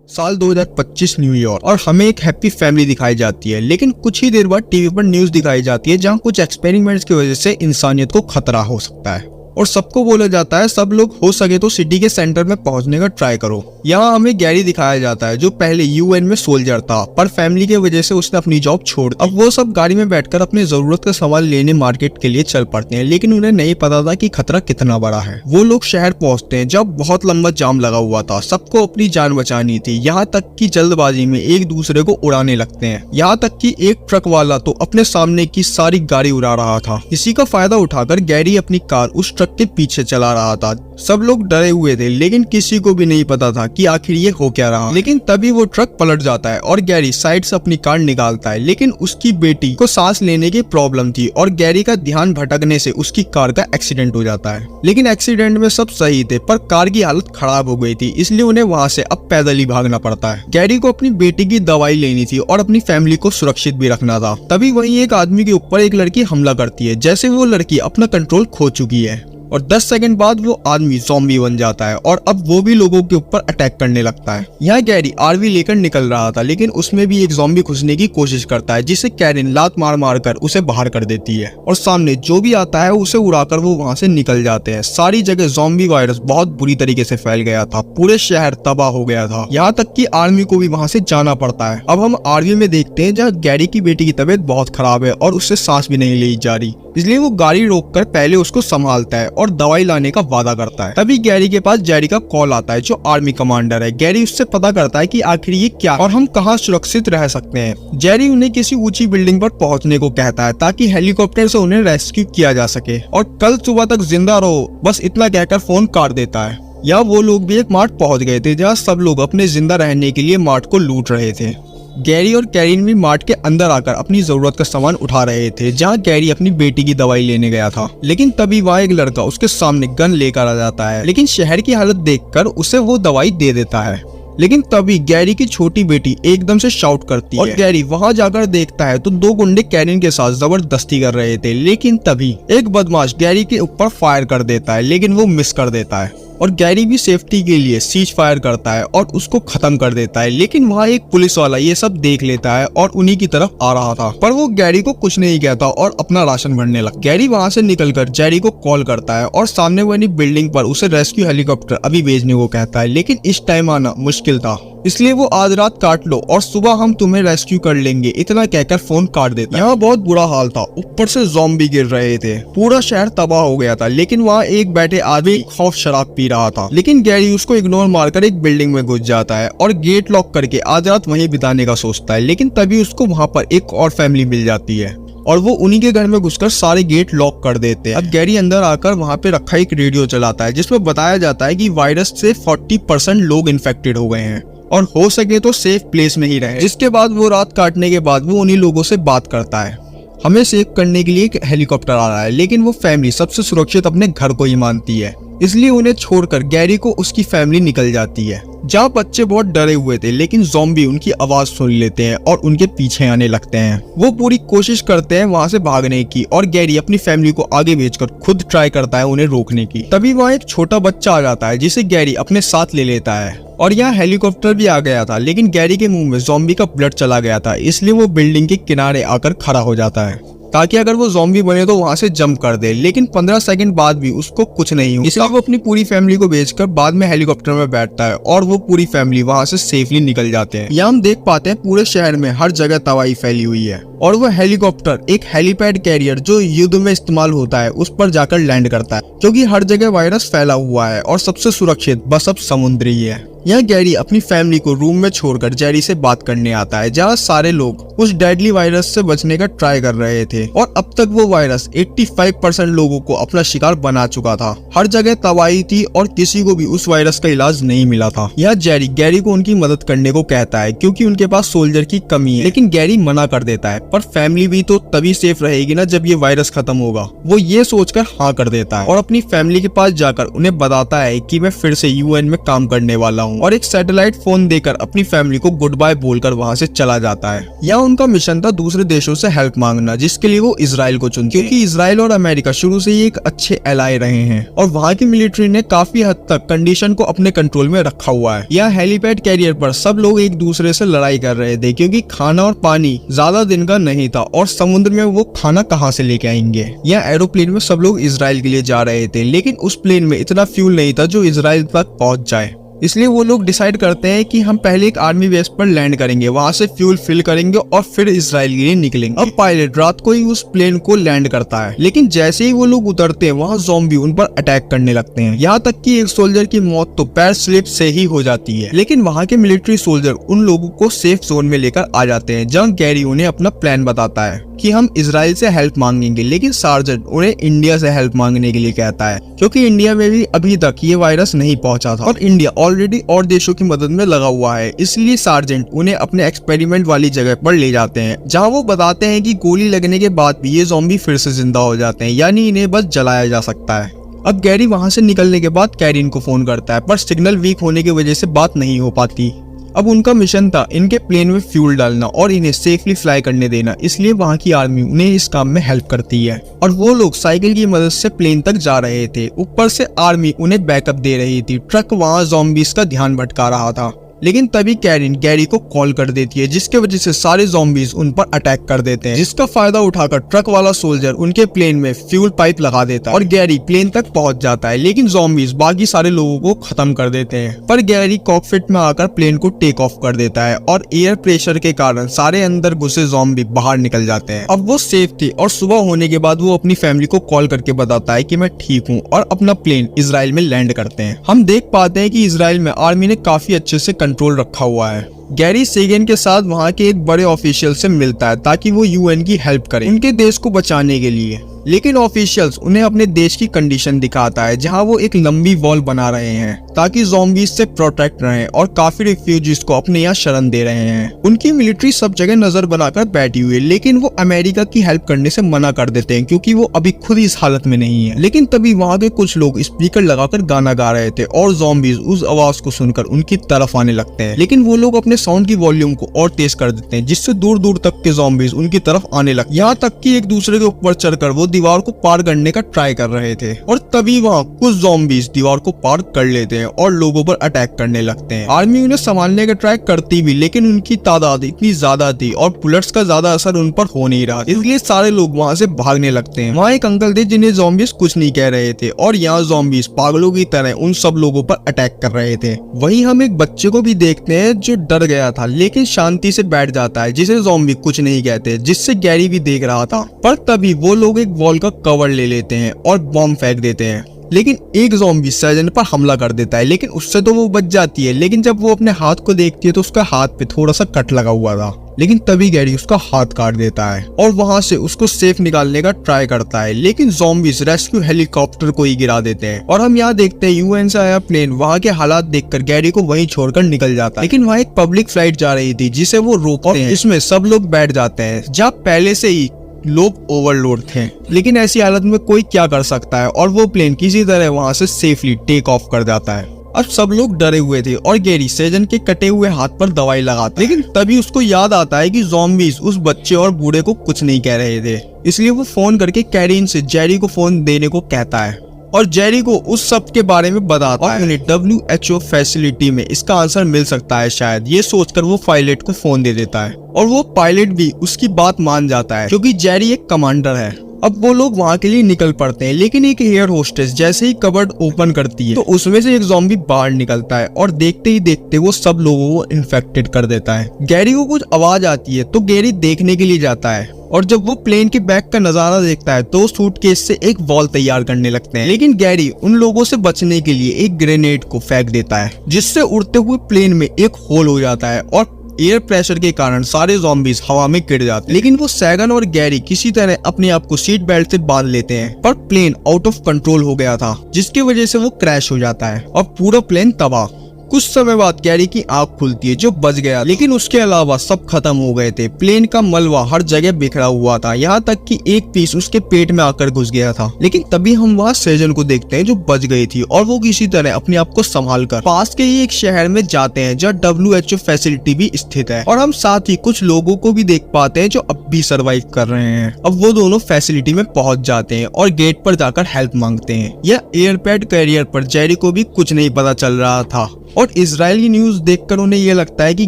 साल 2025 new year और हमें एक हैप्पी फैमिली दिखाई जाती है, लेकिन कुछ ही देर बाद टीवी पर न्यूज दिखाई जाती है जहां कुछ एक्सपेरिमेंट्स की वजह से इंसानियत को खतरा हो सकता है और सबको बोला जाता है सब लोग हो सके तो सिटी के सेंटर में पहुंचने का ट्राई करो। यहाँ हमें गैरी दिखाया जाता है जो पहले यूएन में सोल्जर था, पर फैमिली की वजह से उसने अपनी जॉब छोड़ दी। अब वो सब गाड़ी में बैठकर अपनी जरूरत का सामान लेने मार्केट के लिए चल पड़ते हैं, लेकिन उन्हें नहीं पता था कि खतरा कितना बड़ा है। वो लोग शहर पहुंचते हैं जब बहुत लंबा जाम लगा हुआ था, सबको अपनी जान बचानी थी। यहाँ तक कि जल्दबाजी में एक दूसरे को उड़ाने लगते हैं। यहाँ तक कि एक ट्रक वाला तो अपने सामने की सारी गाड़ी उड़ा रहा था। इसी का फायदा उठाकर गैरी अपनी कार उस ट्रक के पीछे चला रहा था। सब लोग डरे हुए थे, लेकिन किसी को भी नहीं पता था कि आखिर ये हो क्या रहा। लेकिन तभी वो ट्रक पलट जाता है और गैरी साइड से अपनी कार निकालता है, लेकिन उसकी बेटी को सांस लेने की प्रॉब्लम थी और गैरी का ध्यान भटकने से उसकी कार का एक्सीडेंट हो जाता है। लेकिन एक्सीडेंट में सब सही थे, पर कार की हालत खराब हो गई थी, इसलिए उन्हें वहाँ से अब पैदल ही भागना पड़ता है। गैरी को अपनी बेटी की दवाई लेनी थी और अपनी फैमिली को सुरक्षित भी रखना था। तभी वहीं एक आदमी के ऊपर एक लड़की हमला करती है, जैसे वो लड़की अपना कंट्रोल खो चुकी है और 10 सेकंड बाद वो आदमी ज़ॉम्बी बन जाता है और अब वो भी लोगों के ऊपर अटैक करने लगता है। यहाँ गैरी आरवी लेकर निकल रहा था, लेकिन उसमें भी एक ज़ॉम्बी घुसने की कोशिश करता है, जिसे कैरिन लात मार मार कर उसे बाहर कर देती है और सामने जो भी आता है उसे उड़ाकर वो वहाँ से निकल जाते हैं। सारी जगह ज़ॉम्बी वायरस बहुत बुरी तरीके से फैल गया था, पूरे शहर तबाह हो गया था, यहाँ तक कि आर्मी को भी वहाँ से जाना पड़ता है। अब हम आरवी में देखते हैं जहाँ गैरी की बेटी की तबीयत बहुत खराब है और उससे सांस भी नहीं ली जा रही, इसलिए वो गाड़ी रोककर पहले उसको संभालता है और दवाई लाने का वादा करता है। तभी गैरी के पास जेरी का कॉल आता है जो आर्मी कमांडर है। गैरी उससे पता करता है कि आखिर ये क्या और हम कहाँ सुरक्षित रह सकते हैं। जेरी उन्हें किसी ऊंची बिल्डिंग पर पहुंचने को कहता है ताकि हेलीकॉप्टर से उन्हें रेस्क्यू किया जा सके और कल सुबह तक जिंदा रहो, बस इतना कहकर फोन काट देता है। या वो लोग भी एक मार्ट पहुंच गए थे जहाँ सब लोग अपने जिंदा रहने के लिए मार्ट को लूट रहे थे। गैरी और कैरिन भी मार्ट के अंदर आकर अपनी जरूरत का सामान उठा रहे थे, जहां गैरी अपनी बेटी की दवाई लेने गया था। लेकिन तभी वहाँ एक लड़का उसके सामने गन लेकर आ जाता है, लेकिन शहर की हालत देखकर उसे वो दवाई दे देता है। लेकिन तभी गैरी की छोटी बेटी एकदम से शाउट करती है और गैरी वहां जाकर देखता है तो दो गुंडे कैरिन के साथ जबरदस्ती कर रहे थे। लेकिन तभी एक बदमाश गैरी के ऊपर फायर कर देता है, लेकिन वो मिस कर देता है और गैरी भी सेफ्टी के लिए सीज फायर करता है और उसको खत्म कर देता है। लेकिन वहाँ एक पुलिस वाला ये सब देख लेता है और उन्हीं की तरफ आ रहा था, पर वो गैरी को कुछ नहीं कहता और अपना राशन भरने लगा। गैरी वहाँ से निकलकर जेरी को कॉल करता है और सामने वाली बिल्डिंग पर उसे रेस्क्यू हेलीकॉप्टर अभी भेजने को कहता है, लेकिन इस टाइम आना मुश्किल था, इसलिए वो आज रात काट लो और सुबह हम तुम्हें रेस्क्यू कर लेंगे, इतना कहकर फोन काट देता है। यहाँ बहुत बुरा हाल था, ऊपर से ज़ॉम्बी गिर रहे थे, पूरा शहर तबाह हो गया था। लेकिन वहाँ एक बैठे आदमी खौफ शराब पी रहा था, लेकिन गैरी उसको इग्नोर मारकर एक बिल्डिंग में घुस जाता है और गेट लॉक करके आज रात वहीं बिताने का सोचता है। लेकिन तभी उसको वहाँ पर एक और फैमिली मिल जाती है और वो उन्हीं के घर में घुसकर सारे गेट लॉक कर देते हैं। अब गैरी अंदर आकर वहाँ पे रखा एक रेडियो चलाता है जिसमें बताया जाता है कि वायरस से 40% लोग इन्फेक्टेड हो गए हैं और हो सके तो सेफ प्लेस में ही रहे। जिसके बाद वो रात काटने के बाद वो उन्हीं लोगों से बात करता है। हमें सेव करने के लिए एक हेलीकॉप्टर आ रहा है, लेकिन वो फैमिली सबसे सुरक्षित अपने घर को ही मानती है, इसलिए उन्हें छोड़कर गैरी को उसकी फैमिली निकल जाती है। जहाँ बच्चे बहुत डरे हुए थे, लेकिन ज़ॉम्बी उनकी आवाज सुन लेते हैं और उनके पीछे आने लगते हैं। वो पूरी कोशिश करते हैं वहाँ से भागने की और गैरी अपनी फैमिली को आगे भेजकर खुद ट्राई करता है उन्हें रोकने की। तभी वहाँ एक छोटा बच्चा आ जाता है जिसे गैरी अपने साथ ले लेता है और यहाँ हेलीकॉप्टर भी आ गया था, लेकिन गैरी के मुंह में ज़ॉम्बी का ब्लड चला गया था, इसलिए वो बिल्डिंग के किनारे आकर खड़ा हो जाता है ताकि अगर वो ज़ॉम्बी बने तो वहाँ से जंप कर दे। लेकिन 15 सेकंड बाद भी उसको कुछ नहीं हुआ, इसलिए वो अपनी पूरी फैमिली को भेजकर बाद में हेलीकॉप्टर में बैठता है और वो पूरी फैमिली वहाँ से सेफली निकल जाते हैं। यहाँ हम देख पाते हैं पूरे शहर में हर जगह तबाही फैली हुई है और वह हेलीकॉप्टर एक हेलीपैड कैरियर जो युद्ध में इस्तेमाल होता है उस पर जाकर लैंड करता है, क्योंकि हर जगह वायरस फैला हुआ है और सबसे सुरक्षित बस अब समुद्र ही है। यहाँ गैरी अपनी फैमिली को रूम में छोड़कर जेरी से बात करने आता है, जहाँ सारे लोग उस डेडली वायरस से बचने का ट्राई कर रहे थे और अब तक वो वायरस 85% लोगों को अपना शिकार बना चुका था। हर जगह तबाही थी और किसी को भी उस वायरस का इलाज नहीं मिला था। यहाँ जेरी गैरी को उनकी मदद करने को कहता है क्योंकि उनके पास सोल्जर की कमी है, लेकिन गैरी मना कर देता है, पर फैमिली भी तो तभी सेफ रहेगी ना जब ये वायरस खत्म होगा। वो ये सोचकर हाँ कर देता है और अपनी फैमिली के पास जाकर उन्हें बताता है कि मैं फिर से यूएन में काम करने वाला हूँ हूँ, और एक सैटेलाइट फोन देकर अपनी फैमिली को गुड बाय बोलकर वहाँ से चला जाता है। यहाँ उनका मिशन था दूसरे देशों से हेल्प मांगना, जिसके लिए वो इजराइल को चुनते हैं, क्योंकि इजराइल और अमेरिका शुरू से ही एक अच्छे एलाय रहे हैं और वहाँ की मिलिट्री ने काफी हद तक कंडीशन को अपने कंट्रोल में रखा हुआ है। यहाँ हेलीपैड कैरियर पर सब लोग एक दूसरे से लड़ाई कर रहे थे, क्योंकि खाना और पानी ज्यादा दिन का नहीं था और समुद्र में वो खाना कहाँ से लेके आएंगे। यहाँ एरोप्लेन में सब लोग इजराइल के लिए जा रहे थे, लेकिन उस प्लेन में इतना फ्यूल नहीं था जो इजराइल तक पहुंच जाए। इसलिए वो लोग डिसाइड करते हैं कि हम पहले एक आर्मी बेस पर लैंड करेंगे, वहां से फ्यूल फिल करेंगे और फिर इजराइल के लिए निकलेंगे। अब पायलट रात को ही उस प्लेन को लैंड करता है, लेकिन जैसे ही वो लोग उतरते हैं वहां ज़ॉम्बी उन पर अटैक करने लगते हैं। यहाँ तक कि एक सोल्जर की मौत तो पैर स्लिप से ही हो जाती है, लेकिन वहाँ के मिलिट्री सोल्जर उन लोगों को सेफ जोन में लेकर आ जाते हैं, जहाँ गैरी उन्हें अपना प्लान बताता है कि हम इजराइल से हेल्प मांगेंगे, लेकिन सार्जेंट उन्हें इंडिया से हेल्प मांगने के लिए कहता है, क्योंकि इंडिया में भी अभी तक ये वायरस नहीं पहुंचा था और इंडिया ऑलरेडी और देशों की मदद में लगा हुआ है। इसलिए सार्जेंट उन्हें अपने एक्सपेरिमेंट वाली जगह पर ले जाते हैं, जहां वो बताते हैं कि गोली लगने के बाद भी ये ज़ॉम्बी फिर से जिंदा हो जाते हैं, यानी इन्हें बस जलाया जा सकता है। अब गैरी वहां से निकलने के बाद कैरिन को फोन करता है, पर सिग्नल वीक होने की वजह से बात नहीं हो पाती। अब उनका मिशन था इनके प्लेन में फ्यूल डालना और इन्हें सेफली फ्लाई करने देना, इसलिए वहाँ की आर्मी उन्हें इस काम में हेल्प करती है और वो लोग साइकिल की मदद से प्लेन तक जा रहे थे। ऊपर से आर्मी उन्हें बैकअप दे रही थी। ट्रक वहाँ ज़ॉम्बीज का ध्यान भटका रहा था, लेकिन तभी कैरिन गैरी को कॉल कर देती है, जिसके वजह से सारे ज़ॉम्बीज उन पर अटैक कर देते हैं, जिसका फायदा उठाकर ट्रक वाला सोल्जर उनके प्लेन में फ्यूल पाइप लगा देता है और गैरी प्लेन तक पहुंच जाता है। लेकिन ज़ॉम्बीज बाकी सारे लोगों को खत्म कर देते हैं, पर गैरी कॉकपिट में आकर प्लेन को टेक ऑफ कर देता है और एयर प्रेशर के कारण सारे अंदर घुसे ज़ॉम्बी बाहर निकल जाते हैं। अब वो सेफ थी और सुबह होने के बाद वो अपनी फैमिली को कॉल करके बताता है कि मैं ठीक हूँ और अपना प्लेन इजराइल में लैंड करते हैं। हम देख पाते हैं कि इजराइल में आर्मी ने काफी अच्छे से कंट्रोल रखा हुआ है। गैरी सेगन के साथ वहाँ के एक बड़े ऑफिशियल से मिलता है ताकि वो यूएन की हेल्प करे उनके देश को बचाने के लिए, लेकिन ऑफिशियल्स उन्हें अपने देश की कंडीशन दिखाता है, जहां वो एक लंबी वॉल बना रहे हैं ताकि ज़ॉम्बीज से प्रोटेक्ट रहें और काफी रिफ्यूजीज को अपने यहाँ शरण दे रहे हैं। उनकी मिलिट्री सब जगह नजर बनाकर बैठी हुई है, लेकिन वो अमेरिका की हेल्प करने से मना कर देते हैं क्योंकि वो अभी खुद इस हालत में नहीं है। लेकिन तभी वहाँ के कुछ लोग स्पीकर लगाकर गाना गा रहे थे और ज़ॉम्बीज उस आवाज को सुनकर उनकी तरफ आने लगते हैं, लेकिन वो लोग अपने साउंड की वॉल्यूम को और तेज कर देते हैं, जिससे दूर दूर तक के ज़ॉम्बीज उनकी तरफ आने लगते, यहाँ तक कि एक दूसरे के ऊपर चढ़कर वो दीवार को पार करने का ट्राई कर रहे थे। और तभी वहाँ कुछ ज़ॉम्बीज दीवार को पार कर लेते हैं और लोगों पर अटैक करने लगते हैं। आर्मी उन्हें संभालने का ट्राई करती भी, लेकिन उनकी तादाद इतनी ज्यादा थी और बुलेट्स का ज्यादा असर उन पर हो नहीं रहा, इसलिए सारे लोग वहाँ से भागने लगते हैं। वहाँ एक अंकल थे जिन्हें ज़ॉम्बीज कुछ नहीं कह रहे थे और यहाँ ज़ॉम्बीज पागलों की तरह उन सब लोगों पर अटैक कर रहे थे। वहीं हम एक बच्चे को भी देखते हैं जो डर गया था लेकिन शांति से बैठ जाता है, जिसे ज़ॉम्बी कुछ नहीं कहते, जिससे गैरी भी देख रहा था। पर तभी वो लोग एक वॉल का कवर ले लेते हैं और बॉम्ब फेंक देते हैं, लेकिन एक ज़ॉम्बी सर्जन पर हमला कर देता है, लेकिन उससे तो वो बच जाती है। लेकिन जब वो अपने हाथ को देखती है तो उसका हाथ पे थोड़ा सा कट लगा हुआ था, लेकिन तभी गैरी उसका हाथ काट देता है और वहां से उसको सेफ निकालने का ट्राई करता है, लेकिन ज़ॉम्बीज रेस्क्यू हेलीकॉप्टर को ही गिरा देते हैं। और हम यहाँ देखते हैं यूएन से आया प्लेन वहाँ के हालात देखकर गैरी को वहीं छोड़कर निकल जाता है, लेकिन वहाँ एक पब्लिक फ्लाइट जा रही थी जिसे वो रोकते हैं। इसमें सब लोग बैठ जाते हैं, जहाँ पहले से ही लोग ओवरलोड थे, लेकिन ऐसी हालत में कोई क्या कर सकता है और वो प्लेन किसी तरह वहां से सेफली टेक ऑफ कर जाता है। अब सब लोग डरे हुए थे और गैरी सेजन के कटे हुए हाथ पर दवाई लगाता है, लेकिन तभी उसको याद आता है कि ज़ॉम्बीज उस बच्चे और बूढ़े को कुछ नहीं कह रहे थे, इसलिए वो फोन करके कैरिन से जेरी को फोन देने को कहता है और जेरी को उस सब के बारे में बताता है। उन्हें WHO फैसिलिटी में इसका आंसर मिल सकता है शायद, ये सोचकर वो पायलट को फोन दे देता है और वो पायलट भी उसकी बात मान जाता है क्योंकि जेरी एक कमांडर है। अब वो लोग वहाँ के लिए निकल पड़ते हैं, लेकिन एक एयर होस्टेस जैसे ही कबर्ड ओपन करती है तो उसमें से एक ज़ॉम्बी बाहर निकलता है और देखते ही देखते वो सब लोगों को इन्फेक्टेड कर देता है। गैरी को कुछ आवाज आती है तो गैरी देखने के लिए जाता है और जब वो प्लेन के बैक का नजारा देखता है तो सूटकेस से एक वॉल तैयार करने लगते हैं, लेकिन गैरी उन लोगों से बचने के लिए एक ग्रेनेड को फेंक देता है, जिससे उड़ते हुए प्लेन में एक होल हो जाता है और एयर प्रेशर के कारण सारे ज़ॉम्बीज हवा में गिर जाते हैं। लेकिन वो सैगन और गैरी किसी तरह अपने आप को सीट बेल्ट से बांध लेते हैं, पर प्लेन आउट ऑफ कंट्रोल हो गया था, जिसकी वजह से वो क्रैश हो जाता है और पूरा प्लेन तबाह। कुछ समय बाद गैरी की आंख खुलती है जो बच गया, लेकिन उसके अलावा सब खत्म हो गए थे। प्लेन का मलबा हर जगह बिखरा हुआ था, यहाँ तक कि एक पीस उसके पेट में आकर घुस गया था। लेकिन तभी हम वहाँ सेजन को देखते हैं जो बच गई थी और वो किसी तरह अपने आप को संभाल कर पास के ही एक शहर में जाते हैं जहाँ WHO फैसिलिटी भी स्थित है। और हम साथ ही कुछ लोगों को भी देख पाते हैं जो अब भी सर्वाइव कर रहे हैं। अब वो दोनों फैसिलिटी में पहुंच जाते हैं और गेट पर जाकर हेल्प मांगते हैं। यह एयरपैड कैरियर पर जेरी को भी कुछ नहीं पता चल रहा था और इजराइल की न्यूज देखकर उन्हें यह लगता है कि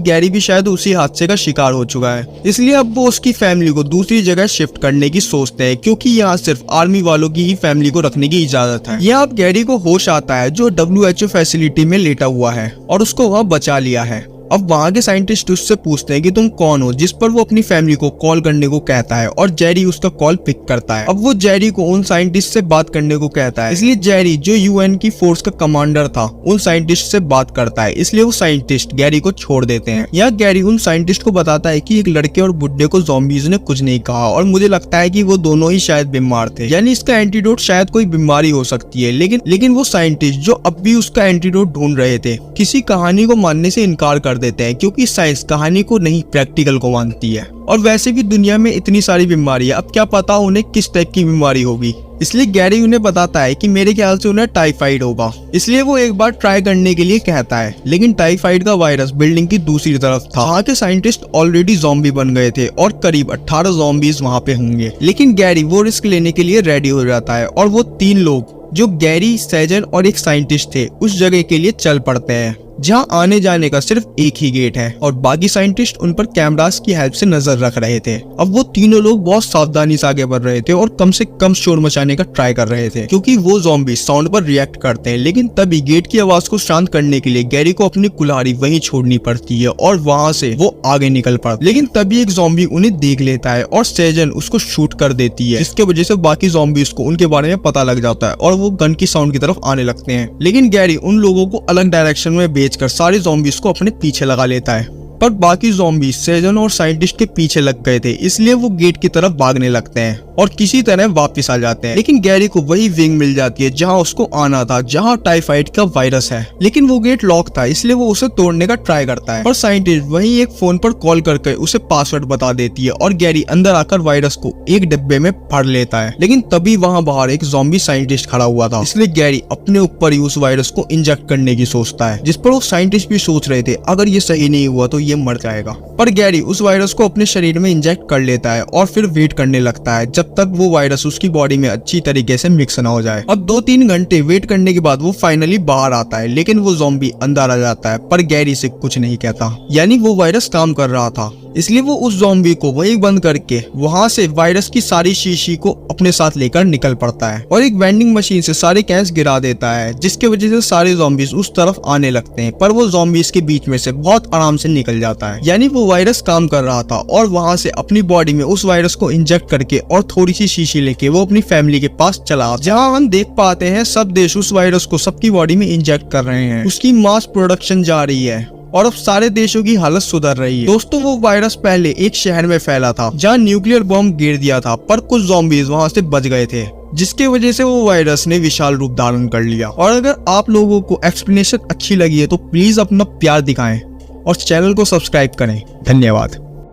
गैरी भी शायद उसी हादसे का शिकार हो चुका है। इसलिए अब वो उसकी फैमिली को दूसरी जगह शिफ्ट करने की सोचते हैं, क्योंकि यहाँ सिर्फ आर्मी वालों की ही फैमिली को रखने की इजाजत है। यहाँ अब गैरी को होश आता है जो WHO फैसिलिटी में लेटा हुआ है और उसको वहाँ बचा लिया है। अब वहाँ के साइंटिस्ट उससे पूछते हैं कि तुम कौन हो, जिस पर वो अपनी फैमिली को कॉल करने को कहता है और जेरी उसका कॉल पिक करता है। अब वो जेरी को उन साइंटिस्ट से बात करने को कहता है, इसलिए जेरी जो UN की फोर्स का कमांडर था उन साइंटिस्ट से बात करता है, इसलिए वो साइंटिस्ट गैरी को छोड़ देते हैं। यहाँ गैरी उन साइंटिस्ट को बताता है कि एक लड़के और बुड्ढे को ज़ॉम्बीज ने कुछ नहीं कहा और मुझे लगता है कि वो दोनों ही शायद बीमार थे, यानी इसका एंटीडोट शायद कोई बीमारी हो सकती है। लेकिन वो साइंटिस्ट जो अब भी उसका एंटीडोट ढूंढ रहे थे किसी कहानी को मानने से इनकार कर देते हैं, क्योंकि साइंस कहानी को नहीं प्रैक्टिकल को मानती है। और वैसे भी दुनिया में इतनी सारी बीमारियां, अब क्या पता उन्हें किस टाइप की बीमारी होगी। इसलिए गैरी उन्हें बताता है कि मेरे ख्याल से उन्हें टाइफाइड होगा, इसलिए वो एक बार ट्राई करने के लिए कहता है। लेकिन टाइफाइड का वायरस बिल्डिंग की दूसरी तरफ था। वहाँ के साइंटिस्ट ऑलरेडी ज़ॉम्बी बन गए थे और करीब 18 ज़ॉम्बीज वहाँ पे होंगे। लेकिन गैरी वो रिस्क लेने के लिए रेडी हो जाता है और वो 3 लोग जो गैरी, सेजन और एक साइंटिस्ट थे उस जगह के लिए चल पड़ते हैं जहां आने जाने का सिर्फ एक ही गेट है और बाकी साइंटिस्ट उन पर कैमरास की हेल्प से नजर रख रहे थे। अब वो तीनों लोग बहुत सावधानी से आगे बढ़ रहे थे और कम से कम शोर मचाने का ट्राई कर रहे थे, क्योंकि वो ज़ॉम्बी साउंड पर रिएक्ट करते हैं। लेकिन तभी गेट की आवाज को शांत करने के लिए गैरी को अपनी कुल्हाड़ी वहीं छोड़नी पड़ती है और वहां से वो आगे निकल पड़ता है। लेकिन तभी एक ज़ॉम्बी उन्हें देख लेता है और सेजन उसको शूट कर देती है, जिसके वजह से बाकी ज़ॉम्बीज को उनके बारे में पता लग जाता है और वो गन की साउंड की तरफ आने लगते हैं। लेकिन गैरी उन लोगों को अलग डायरेक्शन में भेजकर सारे ज़ॉम्बीज को अपने पीछे लगा लेता है। पर बाकी ज़ॉम्बीज सेजन और साइंटिस्ट के पीछे लग गए थे, इसलिए वो गेट की तरफ भागने लगते हैं और किसी तरह वापस आ जाते हैं। लेकिन गैरी को वही विंग मिल जाती है जहां उसको आना था, जहां टाइफाइड का वायरस है। लेकिन वो गेट लॉक था, इसलिए वो उसे तोड़ने का ट्राई करता है और साइंटिस्ट वही एक फोन पर कॉल करके उसे पासवर्ड बता देती है और गैरी अंदर आकर वायरस को एक डिब्बे में भर लेता है। लेकिन तभी वहां बाहर एक ज़ॉम्बी साइंटिस्ट खड़ा हुआ था, इसलिए गैरी अपने ऊपर ही उस वायरस को इंजेक्ट करने की सोचता है, जिस पर वो साइंटिस्ट भी सोच रहे थे अगर ये सही नहीं हुआ तो ये मर जाएगा। पर गैरी उस वायरस को अपने शरीर में इंजेक्ट कर लेता है और फिर वेट करने लगता है जब तक वो वायरस उसकी बॉडी में अच्छी तरीके से मिक्स ना हो जाए। अब 2-3 घंटे वेट करने के बाद वो फाइनली बाहर आता है, लेकिन वो ज़ॉम्बी अंदर आ जाता है पर गैरी से कुछ नहीं कहता, यानी वो वायरस काम कर रहा था। इसलिए वो उस ज़ॉम्बी को वहीं बंद करके वहां से वायरस की सारी शीशी को अपने साथ लेकर निकल पड़ता है और एक वेंडिंग मशीन से सारे कैश गिरा देता है, जिसके वजह से सारे ज़ॉम्बीज उस तरफ आने लगते हैं। पर वो ज़ॉम्बीज के बीच में से बहुत आराम से निकल जाता है, यानी वो वायरस काम कर रहा था और वहां से अपनी बॉडी में उस वायरस को इंजेक्ट करके और थोड़ी सी शीशी लेके वो अपनी फैमिली के पास चला, जहाँ हम देख पाते हैं सब देश उस वायरस को सबकी बॉडी में इंजेक्ट कर रहे हैं। उसकी मास प्रोडक्शन जा रही है और अब सारे देशों की हालत सुधर रही है। दोस्तों, वो वायरस पहले एक शहर में फैला था जहां न्यूक्लियर बॉम्ब गिर दिया था, पर कुछ ज़ॉम्बीज वहां से बच गए थे, जिसके वजह से वो वायरस ने विशाल रूप धारण कर लिया। और अगर आप लोगों को एक्सप्लेनेशन अच्छी लगी है तो प्लीज अपना प्यार दिखाएं और चैनल को सब्सक्राइब करें। धन्यवाद।